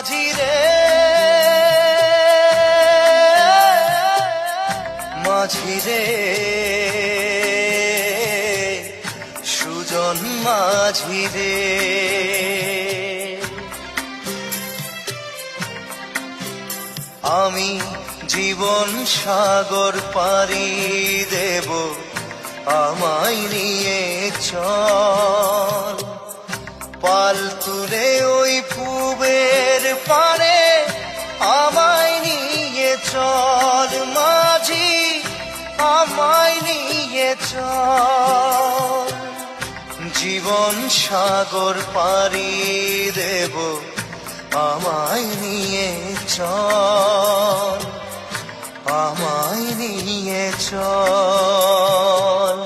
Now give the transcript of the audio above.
মাঝি রে, মাঝি রে, সুজন মাঝি রে। আমি জীবন সাগর পাড়ি দেব, আমায় নিয়ে চল। পাল তুলে ওই পুবের পারে আমায় নিয়ে চল মাঝি, আমায় নিয়ে চল। জীবন সাগর পাড়ি দেব, আমায় নিয়ে চল, আমায় নিয়ে চল।